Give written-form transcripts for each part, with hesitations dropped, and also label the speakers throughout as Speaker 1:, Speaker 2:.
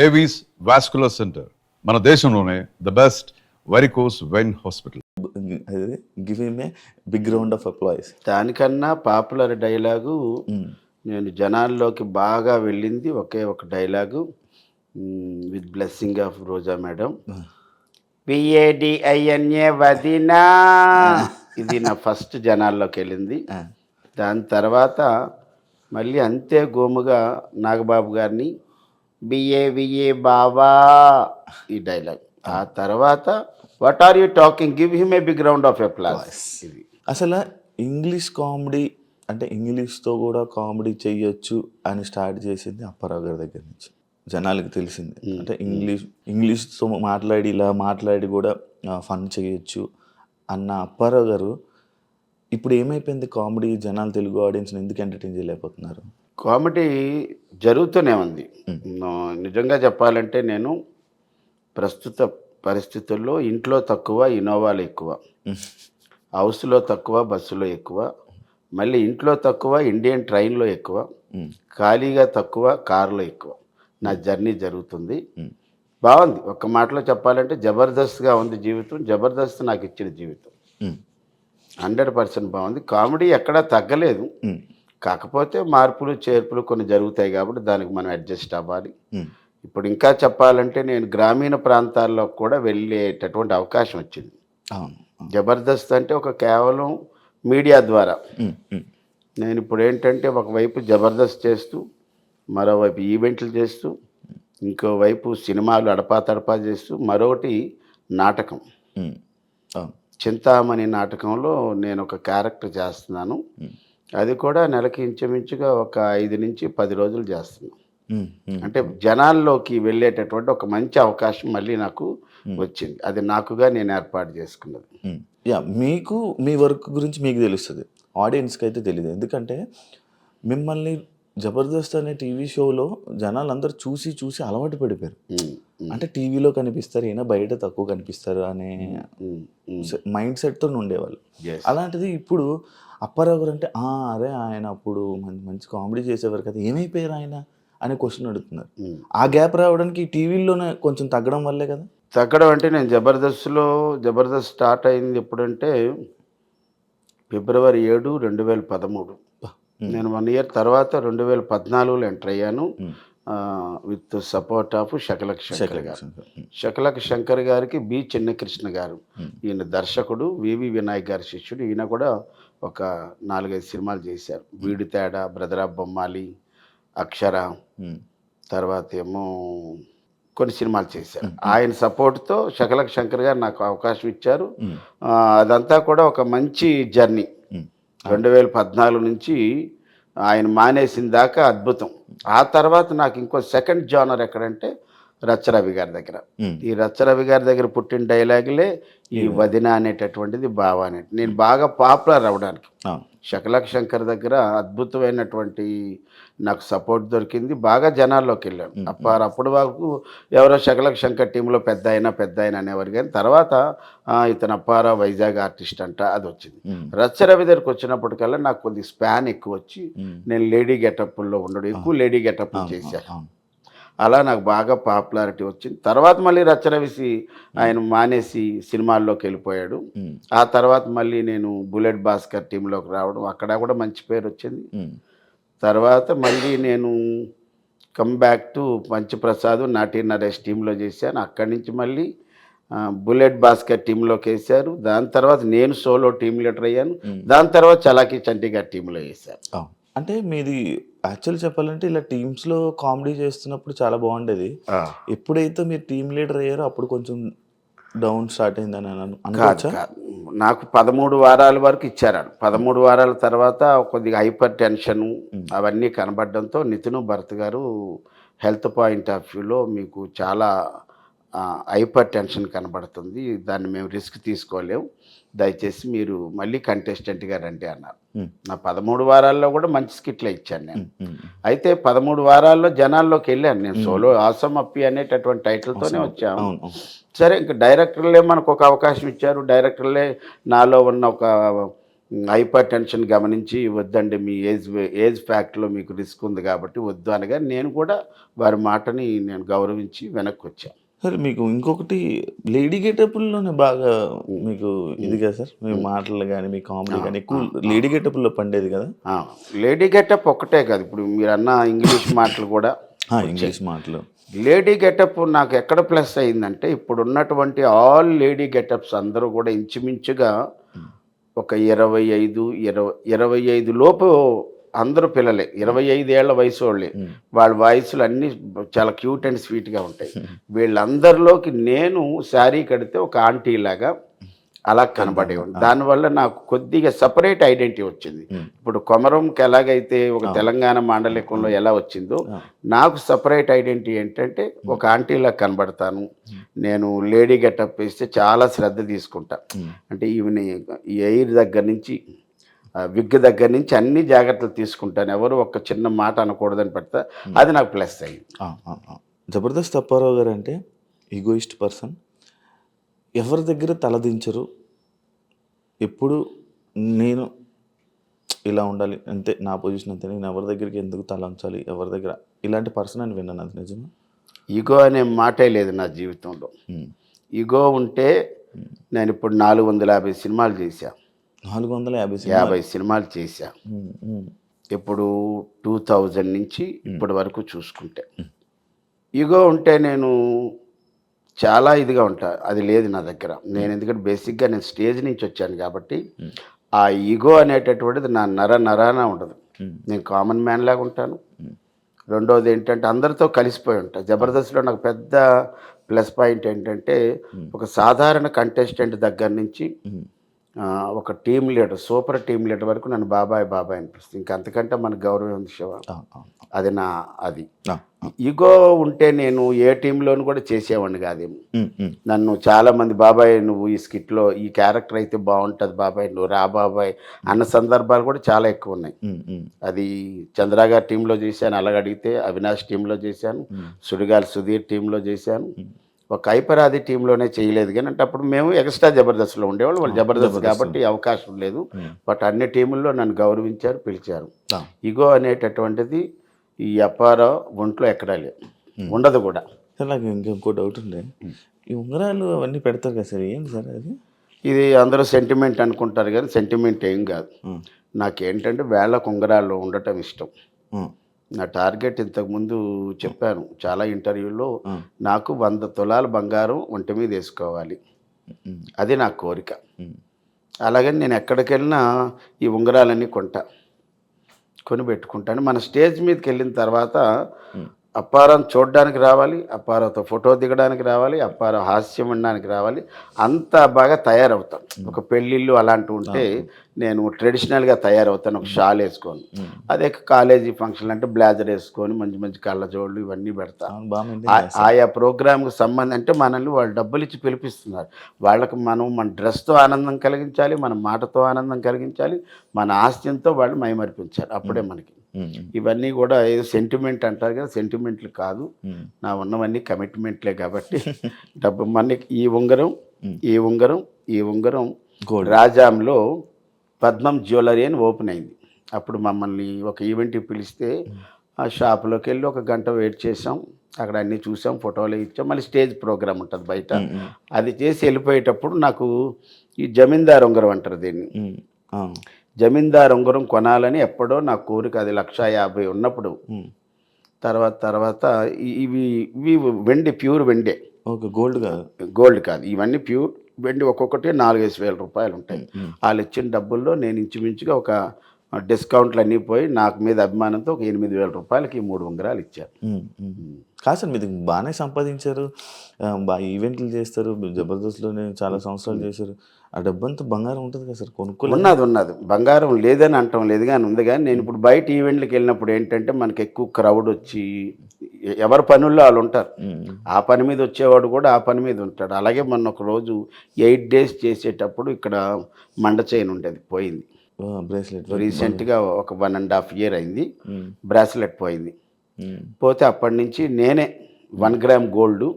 Speaker 1: Avis vascular centre మన దేశంలోనే the best varicose vein hospital.
Speaker 2: Give him a big round of applause.
Speaker 3: దానికన్నా popular dialogue నేను జనాల్లోకి బాగా వెళ్ళింది ఒకే ఒక dialogue, with blessing of Roja madam, PADINA వదినా. ఇది నా ఫస్ట్ జనాల్లోకి వెళ్ళింది. దాని తర్వాత మళ్ళీ అంతే గోముగా నాగబాబు గారిని BAVA బావా ఈ డైలాగ్. ఆ తర్వాత what are you talking, give him a big round of applause. ఇది
Speaker 2: అసలు ఇంగ్లీష్ కామెడీ అంటే ఇంగ్లీష్తో కూడా కామెడీ చెయ్యొచ్చు అని స్టార్ట్ చేసింది అప్పారావు గారి దగ్గర నుంచి జనాలకి తెలిసింది. అంటే ఇంగ్లీష్తో ఇలా మాట్లాడి కూడా ఫన్ చేయొచ్చు అన్న అప్పారావు గారు ఇప్పుడు ఏమైపోయింది? కామెడీ జనాలు తెలుగు ఆడియన్స్ని ఎందుకు ఎంటర్టైన్ చేయలేకపోతున్నారు?
Speaker 3: కామెడీ జరుగుతూనే ఉంది. నిజంగా చెప్పాలంటే నేను ప్రస్తుత పరిస్థితుల్లో ఇంట్లో తక్కువ, ఇన్నోవాలు ఎక్కువ, హౌస్లో తక్కువ, బస్సులో ఎక్కువ, మళ్ళీ ఇంట్లో తక్కువ, ఇండియన్ ట్రైన్లో ఎక్కువ, ఖాళీగా తక్కువ, కారులో ఎక్కువ నా జర్నీ జరుగుతుంది. బాగుంది. ఒక్క మాటలో చెప్పాలంటే జబర్దస్త్గా ఉంది జీవితం. జబర్దస్త్ నాకు ఇచ్చిన జీవితం 100% బాగుంది. కామెడీ ఎక్కడా తగ్గలేదు. కాకపోతే మార్పులు చేర్పులు కొన్ని జరుగుతాయి కాబట్టి దానికి మనం అడ్జస్ట్ అవ్వాలి. ఇప్పుడు ఇంకా చెప్పాలంటే నేను గ్రామీణ ప్రాంతాల్లో కూడా వెళ్ళేటటువంటి అవకాశం వచ్చింది. జబర్దస్త్ అంటే ఒక కేవలం మీడియా ద్వారా. నేను ఇప్పుడు ఏంటంటే ఒకవైపు జబర్దస్త్ చేస్తూ, మరోవైపు ఈవెంట్లు చేస్తూ, ఇంకోవైపు సినిమాలు అడపా చేస్తూ, మరొకటి నాటకం. చింతామణి నాటకంలో నేను ఒక క్యారెక్టర్ చేస్తున్నాను. అది కూడా నెలకి ఇంచుమించుగా ఒక 5 నుంచి 10 రోజులు చేస్తున్నాను. అంటే జనాల్లోకి వెళ్ళేటటువంటి ఒక మంచి అవకాశం మళ్ళీ నాకు వచ్చింది. అది నాకుగా నేను ఏర్పాటు చేసుకున్నది.
Speaker 2: మీకు మీ వర్క్ గురించి మీకు తెలుస్తుంది, ఆడియన్స్కి అయితే తెలియదు. ఎందుకంటే మిమ్మల్ని జబర్దస్త్ అనే టీవీ షోలో జనాలు అందరూ చూసి అలవాటు పడిపోయారు. అంటే టీవీలో కనిపిస్తారు, ఈయన బయట తక్కువ కనిపిస్తారు అనే మైండ్ సెట్తో ఉండేవాళ్ళు. అలాంటిది ఇప్పుడు అప్పారావు గారు అంటే అరే ఆయన అప్పుడు మంచి కామెడీ చేసేవారు కదా, ఏమైపోయారు ఆయన అనే క్వశ్చన్ అడుగుతున్నారు. ఆ గ్యాప్ రావడానికి టీవీలోనే కొంచెం తగ్గడం వల్లే కదా.
Speaker 3: తగ్గడం అంటే నేను జబర్దస్త్ స్టార్ట్ అయింది ఎప్పుడంటే ఫిబ్రవరి 7, 2013. నేను 1 ఇయర్ తర్వాత 2014లో ఎంటర్ అయ్యాను, with support of Shakalaka Shankar గారు. శకలక్ శంకర్ గారికి బి చిన్నకృష్ణ గారు, ఈయన దర్శకుడు, వివి వినాయక్ గారి శిష్యుడు. ఈయన కూడా ఒక 4-5 సినిమాలు చేశారు. వీడి తేడా, బ్రదర్ ఆఫ్ బొమ్మాలి, అక్షర, తర్వాత ఏమో కొన్ని సినిమాలు చేశారు. ఆయన సపోర్ట్తో శకలక్ శంకర్ గారు నాకు అవకాశం ఇచ్చారు. అదంతా కూడా ఒక మంచి జర్నీ. 2014 నుంచి ఆయన మానేసిన దాకా అద్భుతం. ఆ తర్వాత నాకు ఇంకో సెకండ్ జానర్ ఎక్కడంటే రచ్చరవి గారి దగ్గర. ఈ రచ్చరవి గారి దగ్గర పుట్టిన డైలాగులే ఈ వదిన అనేటటువంటిది, బావ అనేటి. నేను బాగా పాపులర్ అవ్వడానికి శకలక్ శంకర్ దగ్గర అద్భుతమైనటువంటి నాకు సపోర్ట్ దొరికింది. బాగా జనాల్లోకి వెళ్ళాను. అప్పుడు వరకు ఎవరో శకలక్ శంకర్ టీంలో పెద్ద ఆయన అనేవారు, కానీ తర్వాత ఇతను అప్పారావు వైజాగ్ ఆర్టిస్ట్ అంట, అది వచ్చింది. రచ్చరవి దగ్గరికి వచ్చినప్పటికల్లా నాకు కొద్ది స్పాన్ ఎక్కువ వచ్చి నేను లేడీ గెటప్లో ఉండడం, ఎక్కువ లేడీ గెటప్ చేశాను. అలా నాకు బాగా పాపులారిటీ వచ్చింది. తర్వాత మళ్ళీ రచ్చరవిసి ఆయన మానేసి సినిమాల్లోకి వెళ్ళిపోయాడు. ఆ తర్వాత మళ్ళీ నేను బుల్లెట్ భాస్కర్ టీంలోకి రావడం, అక్కడ కూడా మంచి పేరు వచ్చింది. తర్వాత మళ్ళీ నేను కమ్ బ్యాక్ టు పంచప్రసాద్, నాటి నరేష్ టీంలో చేశాను. అక్కడి నుంచి మళ్ళీ బుల్లెట్ భాస్కర్ టీంలోకి వేశారు. దాని తర్వాత నేను సోలో టీం లీడర్ అయ్యాను. దాని తర్వాత చలాకీ చంటి గారి టీంలో వేశాను.
Speaker 2: అంటే మీది యాక్చువల్ చెప్పాలంటే ఇలా టీమ్స్లో కామెడీ చేస్తున్నప్పుడు చాలా బాగుండేది. ఎప్పుడైతే మీరు టీమ్ లీడర్ అయ్యారో అప్పుడు కొంచెం డౌన్ స్టార్ట్ అయిందని అనుకోవచ్చా?
Speaker 3: నాకు 13 వారాల వరకు ఇచ్చారు. 13 వారాల తర్వాత కొద్దిగా హైపర్ టెన్షన్ అవన్నీ కనబడడంతో నితిన్ భరత్ గారు హెల్త్ పాయింట్ ఆఫ్ వ్యూలో మీకు చాలా హైపర్ టెన్షన్ కనబడుతుంది, దాన్ని మేము రిస్క్ తీసుకోలేము, దయచేసి మీరు మళ్ళీ కంటెస్టెంట్గా రండి అన్నారు. నా 13 వారాల్లో కూడా మంచి స్కిట్లే ఇచ్చాను నేను. అయితే 13 వారాల్లో జనాల్లోకి వెళ్ళాను. నేను సోలో ఆసమ్ అప్పి అనేటటువంటి టైటిల్తోనే వచ్చాము. సరే, ఇంకా డైరెక్టర్లే మనకు ఒక అవకాశం ఇచ్చారు. డైరెక్టర్లే నాలో ఉన్న ఒక హైపర్ టెన్షన్ గమనించి వద్దండి మీ ఏజ్ ఫ్యాక్ట్లో మీకు రిస్క్ ఉంది కాబట్టి వద్దు అనగా నేను కూడా వారి మాటని నేను గౌరవించి వెనక్కి వచ్చాను.
Speaker 2: సరే మీకు ఇంకొకటి లేడీ గెటప్‌లోనే బాగా మీకు ఇది కదా సార్? మీ మాటలు గాని, మీ కామెడీ గాని ఎక్కువ లేడీ గెటప్‌లో పండేది కదా?
Speaker 3: లేడీ గెటప్ ఒక్కటే కాదు, ఇప్పుడు మీరన్న ఇంగ్లీష్ మాటలు కూడా
Speaker 2: ఇంగ్లీష్ మాటలు.
Speaker 3: లేడీ గెటప్ నాకు ఎక్కడ ప్లస్ అయిందంటే ఇప్పుడు ఉన్నటువంటి ఆల్ లేడీ గెటప్స్ అందరూ కూడా ఇంచుమించుగా ఒక 25 లోపు అందరూ పిల్లలే, 25 ఏళ్ల వయసు వాళ్ళే. వాళ్ళ వాయిస్లు అన్నీ చాలా క్యూట్ అండ్ స్వీట్గా ఉంటాయి. వీళ్ళందరిలోకి నేను శారీ కడితే ఒక ఆంటీ లాగా అలా కనబడేవాడు. దానివల్ల నాకు కొద్దిగా సపరేట్ ఐడెంటిటీ వచ్చింది. ఇప్పుడు కొమరంకి ఎలాగైతే ఒక తెలంగాణ మాండలికంలో ఎలా వచ్చిందో నాకు సపరేట్ ఐడెంటిటీ ఏంటంటే ఒక ఆంటీలా కనబడతాను. నేను లేడీ గెటప్ వేస్తే చాలా శ్రద్ధ తీసుకుంటా. అంటే ఈవెన్ ఈ ఎయిర్ దగ్గర నుంచి విగ్ దగ్గర నుంచి అన్ని జాగ్రత్తలు తీసుకుంటాను. ఎవరు ఒక చిన్న మాట అనకూడదని పెడతా. అది నాకు ప్లస్ అయ్యింది.
Speaker 2: జబర్దస్త్ అప్పారావు గారు అంటే ఈగోయిస్ట్ పర్సన్. ఎవరి దగ్గర తలదించరు. ఎప్పుడు నేను ఇలా ఉండాలి అంతే, నా పొజిషన్ అంతే, నేను ఎవరి దగ్గరికి ఎందుకు తల ఉంచాలి, ఎవరి దగ్గర ఇలాంటి పర్సన్ అని విన్నాను. అది నిజమా?
Speaker 3: ఈగో అనే మాటే లేదు నా జీవితంలో. ఈగో ఉంటే నేను ఇప్పుడు 450 సినిమాలు చేశా.
Speaker 2: 450
Speaker 3: సినిమాలు చేశా. ఇప్పుడు 2000 నుంచి ఇప్పటి వరకు చూసుకుంటే. ఈగో ఉంటే నేను చాలా ఇదిగా ఉంటా. అది లేదు నా దగ్గర. నేను ఎందుకంటే బేసిక్గా నేను స్టేజ్ నుంచి వచ్చాను కాబట్టి ఆ ఈగో అనేటటువంటిది నా నరాన ఉండదు. నేను కామన్ మ్యాన్ లాగా ఉంటాను. రెండోది ఏంటంటే అందరితో కలిసిపోయి ఉంటా. జబర్దస్త్లో నాకు పెద్ద ప్లస్ పాయింట్ ఏంటంటే ఒక సాధారణ కంటెస్టెంట్ దగ్గర నుంచి ఒక team leader, super team leader వరకు నన్ను బాబాయ్ అనిపిస్తుంది. ఇంకంతకంటే మనకు గౌరవం ఉంది శివ. అది అది ఈగో ఉంటే నేను ఏ టీంలోనూ కూడా చేసేవాడిని కాదేమో. నన్ను చాలామంది బాబాయ్ నువ్వు ఈ స్కిట్లో ఈ క్యారెక్టర్ అయితే బాగుంటుంది బాబాయ్, నువ్వు రా బాబాయ్ అన్న సందర్భాలు కూడా చాలా ఎక్కువ ఉన్నాయి. అది చంద్ర గారి టీంలో చేశాను, అలాగ అడిగితే అవినాష్ టీంలో చేశాను, సుడిగాలి సుధీర్ టీంలో చేశాను. ఒక హైపరాది టీంలోనే చేయలేదు కానీ అంటే అప్పుడు మేము ఎక్స్ట్రా జబర్దస్త్లో ఉండేవాళ్ళు. వాళ్ళు జబర్దస్త్ కాబట్టి అవకాశం లేదు. బట్ అన్ని టీముల్లో నన్ను గౌరవించారు, పిలిచారు. ఈగో అనేటటువంటిది ఈ అప్పారావు ఒంట్లో ఎక్కడా లేదు, ఉండదు కూడా.
Speaker 2: నాకు ఇంకో డౌట్ ఉండే, ఈ ఉంగరాలు అవన్నీ పెడతారు కదా సార్, ఏంటి సార్ అది?
Speaker 3: ఇది అందరూ సెంటిమెంట్ అనుకుంటారు కానీ సెంటిమెంట్ ఏం కాదు. నాకేంటంటే వేళ్ళకు ఉంగరాలు ఉండటం ఇష్టం. నా టార్గెట్ ఇంతకుముందు చెప్పాను చాలా ఇంటర్వ్యూలో, నాకు 100 తులాల బంగారం ఒంటి మీద వేసుకోవాలి, అది నా కోరిక. అలాగని నేను ఎక్కడికి వెళ్ళినా ఈ ఉంగరాలన్నీ కొని పెట్టుకుంటాను. మన స్టేజ్ మీదకి వెళ్ళిన తర్వాత అప్పారావు చూడడానికి రావాలి, అప్పారావుతో ఫోటో దిగడానికి రావాలి, అప్పారావు హాస్యం ఉండడానికి రావాలి. అంత బాగా తయారవుతాను. ఒక పెళ్ళిళ్ళు అలాంటివి ఉంటే నేను ట్రెడిషనల్గా తయారవుతాను, ఒక షాల్ వేసుకొని. అదే కాలేజీ ఫంక్షన్ అంటే బ్లేజర్ వేసుకొని మంచి కళ్ళజోళ్ళు ఇవన్నీ పెడతాను. ఆయా ప్రోగ్రామ్కి సంబంధం అంటే మనల్ని వాళ్ళు డబ్బులు ఇచ్చి పిలిపిస్తున్నారు. వాళ్ళకి మనం మన డ్రెస్తో ఆనందం కలిగించాలి, మన మాటతో ఆనందం కలిగించాలి, మన ఆస్తితో వాళ్ళు మైమరిపించాలి. అప్పుడే మనకి ఇవన్నీ కూడా ఏదో సెంటిమెంట్ అంటారు కదా, సెంటిమెంట్లు కాదు, నా ఉన్నవన్నీ కమిట్మెంట్లే. కాబట్టి డబ్బు మనకి ఈ ఉంగరం రాజాంలో పద్మం జ్యువెలరీ అని ఓపెన్ అయింది. అప్పుడు మమ్మల్ని ఒక ఈవెంట్కి పిలిస్తే ఆ షాప్లోకి వెళ్ళి ఒక గంట వెయిట్ చేసాం. అక్కడ అన్నీ చూసాం, ఫోటోలు ఇచ్చాం. మళ్ళీ స్టేజ్ ప్రోగ్రామ్ ఉంటుంది బయట, అది చేసి వెళ్ళిపోయేటప్పుడు నాకు ఈ జమీందార్ ఉంగరం అంటారు దీన్ని, జమీందార్ ఉంగరం కొనాలని ఎప్పుడో నా కోరిక. అది 150,000 ఉన్నప్పుడు. తర్వాత ఇవి వెండి, ప్యూర్ వెండే, గోల్డ్ కాదు, ఇవన్నీ ప్యూర్ వెండి. ఒక్కొక్కటి 4-5 వేల రూపాయలు ఉంటాయి. వాళ్ళు ఇచ్చిన డబ్బుల్లో నేను ఇంచుమించుగా ఒక డిస్కౌంట్లు అన్నీ పోయి నాకు మీద అభిమానంతో ఒక 8,000 రూపాయలకి 3 ఉంగరాలు ఇచ్చారు.
Speaker 2: కాదు సార్, మీరు బాగానే సంపాదించారు, బాగా ఈవెంట్లు చేస్తారు, జబర్దస్త్లోనే చాలా సంవత్సరాలు చేశారు. ఆ డబ్బంతా బంగారం ఉంటుంది కదా సార్,
Speaker 3: ఉన్నది బంగారం లేదని అంటాం లేదు కానీ ఉంది. కానీ నేను ఇప్పుడు బయట ఈవెంట్లకు వెళ్ళినప్పుడు ఏంటంటే మనకి ఎక్కువ క్రౌడ్ వచ్చి ఎవరి పనుల్లో వాళ్ళు ఉంటారు. ఆ పని మీద వచ్చేవాడు కూడా ఆ పని మీద ఉంటాడు. అలాగే మొన్న ఒక రోజు 8 days చేసేటప్పుడు ఇక్కడ మండ చైన్ ఉండేది, పోయింది.
Speaker 2: బ్రేస్లెట్
Speaker 3: రీసెంట్గా ఒక 1.5 year అయింది, బ్రాస్లెట్ పోయింది. పోతే అప్పటి నుంచి నేనే 1 gram గోల్డ్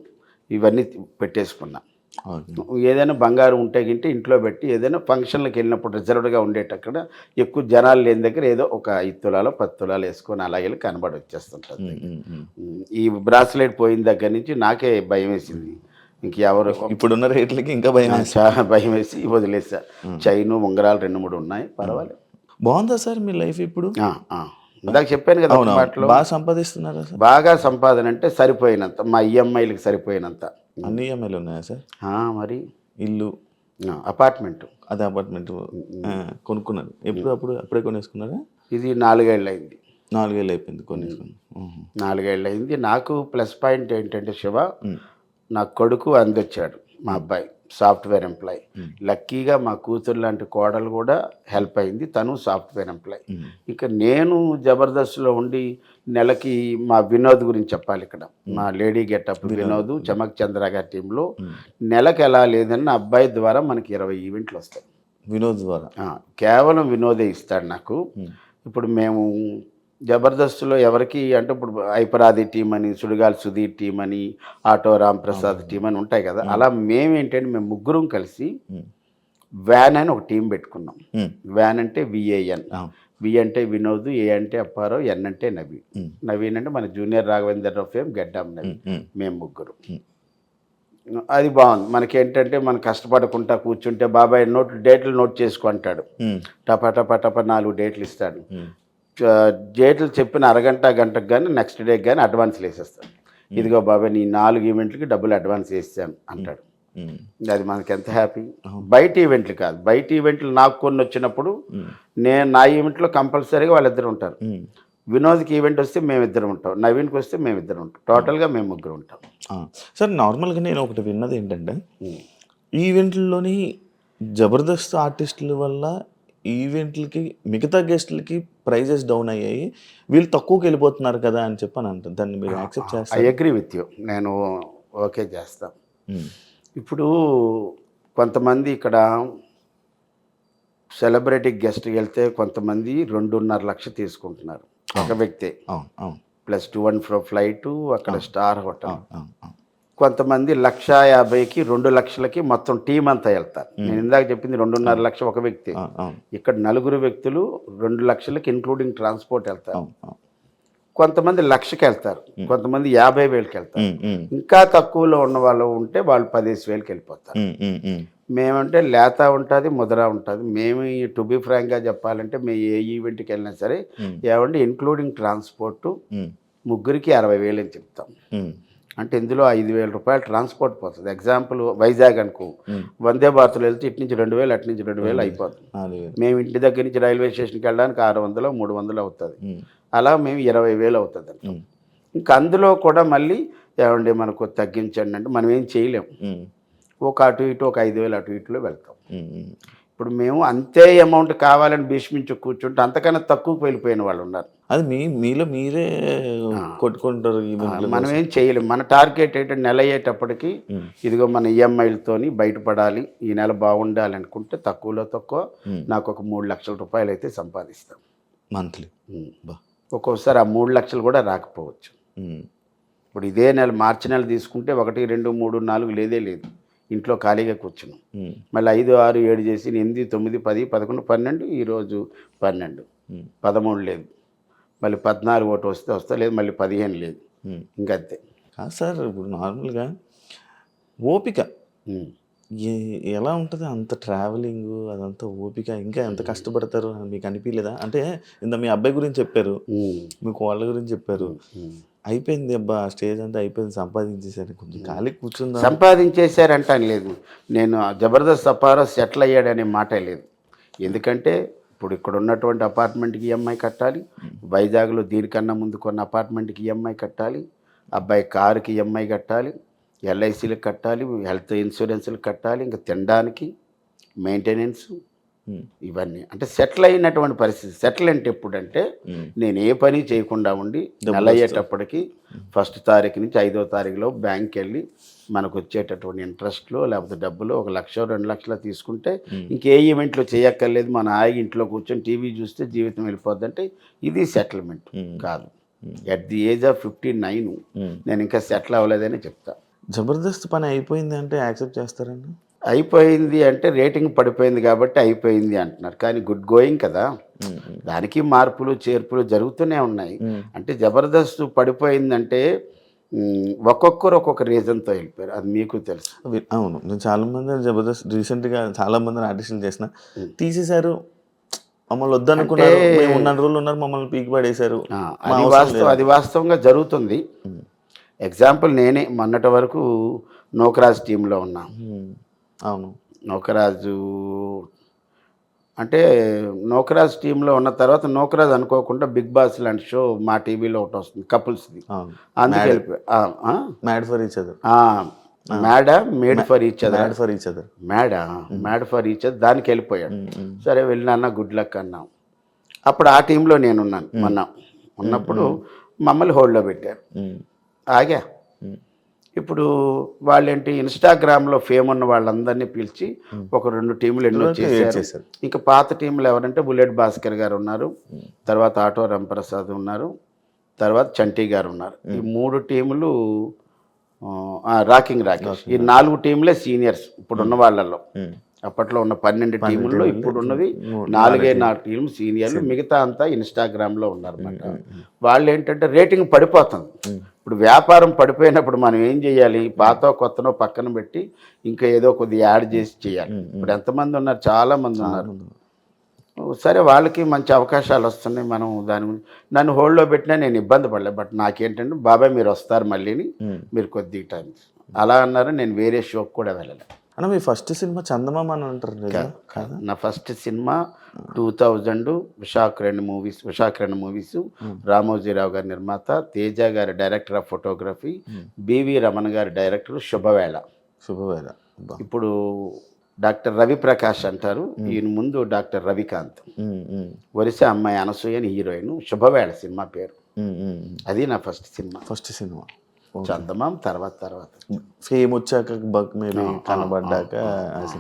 Speaker 3: ఇవన్నీ పెట్టేసుకున్నా. ఏదైనా బంగారం ఉంటే గింటే ఇంట్లో పెట్టి ఏదైనా ఫంక్షన్లకు వెళ్ళినప్పుడు రిజర్వ్డ్గా ఉండేటక్కడ ఎక్కువ జనాలు లేని దగ్గర ఏదో ఒక 5 తులాలు 10 తులాలు వేసుకొని అలా వెళ్ళి కనబడి వచ్చేస్తుంటుంది. ఈ బ్రాస్లెట్ పోయిన దగ్గర నుంచి నాకే భయం వేసింది. ఇంకెవరు
Speaker 2: ఇప్పుడున్న రేట్లకి ఇంకా భయం వేస్తుంది.
Speaker 3: చాలా భయం వేసి వదిలేసా. చైను ఉంగరాలు 2-3 ఉన్నాయి, పర్వాలేదు.
Speaker 2: బాగుందా సార్ మీ లైఫ్ ఇప్పుడు?
Speaker 3: ఇందాక చెప్పాను కదా ఒక మాటలో,
Speaker 2: బాగా సంపాదిస్తున్నారా సార్?
Speaker 3: బాగా సంపాదన అంటే సరిపోయినంత, మా ఈఎంఐలకు సరిపోయినంత.
Speaker 2: అన్ని ఈఎంఐలు ఉన్నాయా సార్?
Speaker 3: మరి
Speaker 2: ఇల్లు,
Speaker 3: అపార్ట్మెంట్,
Speaker 2: అదే అపార్ట్మెంట్ కొనుక్కున్నారు అప్పుడే కొనేసుకున్నారా?
Speaker 3: ఇది 4 ఏళ్ళు అయింది.
Speaker 2: 4 ఏళ్ళు అయిపోయింది కొనేసుకుని.
Speaker 3: 4 ఏళ్ళు అయింది. నాకు ప్లస్ పాయింట్ ఏంటంటే శివ, నా కొడుకు అందొచ్చాడు, మా అబ్బాయి సాఫ్ట్వేర్ ఎంప్లాయ్. లక్కీగా మా కూతురు లాంటి కోడలు కూడా హెల్ప్ అయింది, తను సాఫ్ట్వేర్ ఎంప్లాయ్. ఇక నేను జబర్దస్త్లో ఉండి నెలకి మా వినోద్ గురించి చెప్పాలి ఇక్కడ. మా లేడీ గెటప్ వినోద్, చమక్ చంద్ర గారి టీంలో నెలకు ఎలా లేదని నా అబ్బాయి ద్వారా మనకి 20 ఈవెంట్లు వస్తాయి.
Speaker 2: వినోద్ ద్వారా
Speaker 3: కేవలం వినోదే ఇస్తాడు నాకు. ఇప్పుడు మేము జబర్దస్త్లో ఎవరికి అంటే ఇప్పుడు ఐపరాది టీం అని, సుడిగాలి సుధీర్ టీం అని, ఆటో రామ్ ప్రసాద్ టీం అని ఉంటాయి కదా. అలా మేమేంటంటే మేము ముగ్గురం కలిసి వ్యాన్ అని ఒక టీం పెట్టుకున్నాం. వ్యాన్ అంటే VAN. వి అంటే వినోద్, ఏ అంటే అప్పారావు, ఎన్ అంటే నవీన్. నవీన్ అంటే మన జూనియర్ రాఘవేంద్రరావు ఫేమ్ గడ్డాం నవీన్. మేము ముగ్గురు. అది బాగుంది. మనకేంటంటే మనం కష్టపడకుండా కూర్చుంటే బాబాయ్ డేట్లు నోట్ చేసుకుంటాడు. టపా టపా టపా 4 డేట్లు ఇస్తాడు. డేట్లు చెప్పిన అరగంట గంటకు కానీ నెక్స్ట్ డేకి కానీ అడ్వాన్స్లు వేసేస్తాడు. ఇదిగో బాబాయ్ నీ 4 ఈవెంట్లకి డబ్బులు అడ్వాన్స్ వేసాను అంటాడు. అది మనకి ఎంత హ్యాపీ. బయట ఈవెంట్లు కాదు, బయట ఈవెంట్లు నాకు కొన్ని వచ్చినప్పుడు నా ఈవెంట్లో కంపల్సరీగా వాళ్ళిద్దరు ఉంటారు. వినోద్కి ఈవెంట్ వస్తే మేమిద్దరం ఉంటాం, నవీన్కి వస్తే మేమిద్దరం ఉంటాం, టోటల్గా మేము ముగ్గురు ఉంటాం.
Speaker 2: సార్ నార్మల్గా నేను ఒకటి విన్నది ఏంటంటే ఈవెంట్లలోని జబర్దస్త్ ఆర్టిస్టుల వల్ల ఈవెంట్లకి మిగతా గెస్ట్లకి ప్రైజెస్ డౌన్ అయ్యాయి, వీళ్ళు తక్కువకి వెళ్ళిపోతున్నారు కదా అని చెప్పని అంటారు. దాన్ని మీరు యాక్సెప్ట్ చేస్తారు?
Speaker 3: ఐ అగ్రీ విత్ యూ, నేను ఓకే చేస్తాను. ఇప్పుడు కొంతమంది ఇక్కడ సెలబ్రిటీ గెస్ట్కి వెళ్తే కొంతమంది 2.5 లక్షలు తీసుకుంటున్నారు ఒక వ్యక్తి, ప్లస్ 2 and fro ఫ్లైట్, అక్కడ స్టార్ హోటల్. కొంతమంది 1,50,000కి 2 లక్షలకి మొత్తం టీం అంతా వెళ్తారు. నేను ఇందాక చెప్పింది 2.5 లక్షలు ఒక వ్యక్తి. ఇక్కడ 4 వ్యక్తులు 2 లక్షలకి ఇంక్లూడింగ్ ట్రాన్స్పోర్ట్ వెళ్తారు. కొంతమంది 1,00,000కి వెళ్తారు, కొంతమంది 50,000కి వెళ్తారు. ఇంకా తక్కువలో ఉన్న వాళ్ళు ఉంటే వాళ్ళు 15,000కి వెళ్ళిపోతారు. మేమంటే లేత ఉంటుంది, ముదరా ఉంటుంది. మేము టు బి ఫ్రాంక్గా చెప్పాలంటే మేము ఏ ఈవెంట్కి వెళ్ళినా సరే ఏమంటే ఇంక్లూడింగ్ ట్రాన్స్పోర్టు ముగ్గురికి 60,000 అని చెప్తాం. అంటే ఇందులో 5,000 రూపాయలు ట్రాన్స్పోర్ట్ పోతుంది. ఎగ్జాంపుల్ వైజాగ్ అనుకో, వందే భారత్లో వెళ్తే ఇటు నుంచి 2,000, అటు నుంచి 2,000 అయిపోతుంది. మేము ఇంటి దగ్గర నుంచి రైల్వే స్టేషన్కి వెళ్ళడానికి 600, 300 అవుతుంది. అలా మేము 20,000 అవుతుంది అంటాం. ఇంకా అందులో కూడా మళ్ళీ ఏమండి మనకు తగ్గించండి అంటే మనం ఏం చేయలేము. ఒక అటు ఇటు ఒక 5,000 అటు ఇటులో వెళ్తాం. ఇప్పుడు మేము అంతే అమౌంట్ కావాలని భీష్మించి కూర్చుంటే అంతకన్నా తక్కువకి వెళ్ళిపోయిన వాళ్ళు ఉన్నారు.
Speaker 2: అది మీలో మీరే కొట్టుకుంటారు.
Speaker 3: మనం ఏం చేయలేము. మన టార్గెట్ ఏంటంటే నెల అయ్యేటప్పటికి ఇదిగో మన ఈఎంఐలతోని బయటపడాలి, ఈ నెల బాగుండాలి అనుకుంటే తక్కువలో తక్కువ నాకు ఒక 3 లక్షల రూపాయలు అయితే సంపాదిస్తాం
Speaker 2: మంత్లీ.
Speaker 3: ఒక్కోసారి ఆ 3 లక్షలు కూడా రాకపోవచ్చు. ఇప్పుడు ఇదే నెల మార్చి నెల తీసుకుంటే 1, 2, 3, 4 లేదే లేదు, ఇంట్లో ఖాళీగా కూర్చున్నాం. మళ్ళీ 5, 6, 7 చేసి 8, 9, 10, 11, 12, ఈరోజు 12, 13 లేదు, మళ్ళీ 14 ఒకటి వస్తే లేదు, మళ్ళీ 15 లేదు, ఇంకంతే.
Speaker 2: సార్ ఇప్పుడు నార్మల్గా ఓపిక ఎలా ఉంటుంది? అంత ట్రావెలింగ్ అదంతా ఓపిక, ఇంకా ఎంత కష్టపడతారు మీకు అనిపించలేదా? అంటే ఇంత మీ అబ్బాయి గురించి చెప్పారు, మీ కోళ్ళ గురించి చెప్పారు, అయిపోయింది అబ్బా స్టేజ్ అంతా అయిపోయింది, సంపాదించేసారు, కొంచెం ఖాళీ కూర్చుందా?
Speaker 3: సంపాదించేశారంటాను లేదు, నేను జబర్దస్త్ అప్పారావు సెటిల్ అయ్యాడనే మాట లేదు. ఎందుకంటే ఇప్పుడు ఇక్కడ ఉన్నటువంటి అపార్ట్మెంట్కి ఈఎంఐ కట్టాలి, వైజాగ్లో దీనికన్నా ముందు కొన్న అపార్ట్మెంట్కి ఈఎంఐ కట్టాలి, అబ్బాయి కారుకి ఈఎంఐ కట్టాలి, ఎల్ఐసీలకు కట్టాలి, హెల్త్ ఇన్సూరెన్స్లకు కట్టాలి, ఇంకా తినడానికి మెయింటెనెన్స్, ఇవన్నీ. అంటే సెటిల్ అయినటువంటి పరిస్థితి. సెటిల్ అంటే ఎప్పుడంటే నేను ఏ పని చేయకుండా ఉండి నెల అయ్యేటప్పటికి 1వ తారీఖు నుంచి 5వ తారీఖులో బ్యాంక్కి వెళ్ళి మనకు వచ్చేటటువంటి ఇంట్రెస్ట్లో లేకపోతే డబ్బులు 1 లక్ష 2 లక్షలు తీసుకుంటే ఇంకే ఈవెంట్లు చేయక్కర్లేదు, మన హాయిగా ఇంట్లో కూర్చొని టీవీ చూస్తే జీవితం వెళ్ళిపోద్ది. అంటే ఇది సెటిల్మెంట్ కాదు. ఎట్ ది ఏజ్ ఆఫ్ 59 నేను ఇంకా సెటిల్ అవ్వలేదని చెప్తా.
Speaker 2: జబర్దస్త్ పని అయిపోయింది అంటే యాక్సెప్ట్ చేస్తారండి?
Speaker 3: అయిపోయింది అంటే రేటింగ్ పడిపోయింది కాబట్టి అయిపోయింది అంటున్నారు, కానీ గుడ్ గోయింగ్ కదా, దానికి మార్పులు చేర్పులు జరుగుతూనే ఉన్నాయి. అంటే జబర్దస్త్ పడిపోయిందంటే ఒక్కొక్కరు ఒక్కొక్క రీజన్తో వెళ్ళిపోయారు, అది మీకు తెలుసు.
Speaker 2: అవును, నేను చాలా మంది జబర్దస్త్ రీసెంట్గా చాలా మంది ఆర్టిస్టులు చేసిన తీసేశారు, మమ్మల్ని వద్దనుకున్నారు, మేము ఉన్న రోజులు ఉన్నారు, మమ్మల్ని పీకి పడేశారు.
Speaker 3: అది వాస్తవంగా జరుగుతుంది. ఎగ్జాంపుల్ నేనే మొన్నటి వరకు నోకరాజ్ టీంలో ఉన్నా.
Speaker 2: అవును,
Speaker 3: నోకరాజు అంటే నోకరాజ్ టీంలో ఉన్న తర్వాత నోకరాజ్ అనుకోకుండా బిగ్ బాస్ లాంటి షో మా టీవీలో ఒకటి వస్తుంది కపుల్స్ది, అందుకే వెళ్ళిపోయా.
Speaker 2: Mad for each other,
Speaker 3: made for each other, mad for each other దానికి వెళ్ళిపోయాడు. సరే వెళ్ళినా గుడ్ లక్ అన్నాం. అప్పుడు ఆ టీంలో నేనున్నాను. ఉన్నప్పుడు మమ్మల్ని హోల్డ్లో పెట్టారు, ఆగా. ఇప్పుడు వాళ్ళేంటి ఇన్స్టాగ్రామ్లో ఫేమ్ ఉన్న వాళ్ళందరినీ పిలిచి ఒక 2 టీములు ఎన్నో చేశారు. ఇంకా పాత టీంలు ఎవరంటే బుల్లెట్ భాస్కర్ గారు ఉన్నారు, తర్వాత ఆటో రాంప్రసాద్ ఉన్నారు, తర్వాత చంటి గారు ఉన్నారు. ఈ 3 టీములు రాకింగ్ రాకేష్, ఈ 4 టీంలే సీనియర్స్ ఇప్పుడున్న వాళ్ళల్లో. అప్పట్లో ఉన్న 12 టీముల్లో ఇప్పుడున్నవి 4 టీంలు సీనియర్లు, మిగతా అంతా ఇన్స్టాగ్రామ్లో ఉన్నారన్నమాట. వాళ్ళు ఏంటంటే రేటింగ్ పడిపోతుంది. ఇప్పుడు వ్యాపారం పడిపోయినప్పుడు మనం ఏం చేయాలి, పాత కొత్తనో పక్కన పెట్టి ఇంకా ఏదో కొద్దిగా యాడ్ చేసి చేయాలి. ఇప్పుడు ఎంతమంది ఉన్నారు, చాలా మంది ఉన్నారు. సరే వాళ్ళకి మంచి అవకాశాలు వస్తున్నాయి, మనం దాని గురించి నన్ను హోల్డ్లో పెట్టినా నేను ఇబ్బంది పడలేదు. బట్ నాకేంటంటే బాబాయ్ మీరు వస్తారు మళ్ళీని, మీరు కొద్దిగా టైం అలా అన్నారు. నేను వేరే షోకి కూడా వెళ్ళలేదు.
Speaker 2: అన్న మీ ఫస్ట్ సినిమా చందమామ అని అంటారు కదా?
Speaker 3: నా first cinema 2000 Visakha movies, Ramoji Rao గారి నిర్మాత, తేజ గారి director of photography, BV Ramana గారి డైరెక్టర్, శుభవేళ. ఇప్పుడు డాక్టర్ రవి ప్రకాష్ అంటారు, ఈయన ముందు డాక్టర్ రవికాంత్, ఒరిస్సా అమ్మాయి అనసూయ అని హీరోయిన్. శుభవేళ సినిమా పేరు. అది నా ఫస్ట్ సినిమా. చందమామ తర్వాత
Speaker 2: ఫేమ్ వచ్చాక మేబీ కనబడ్డాక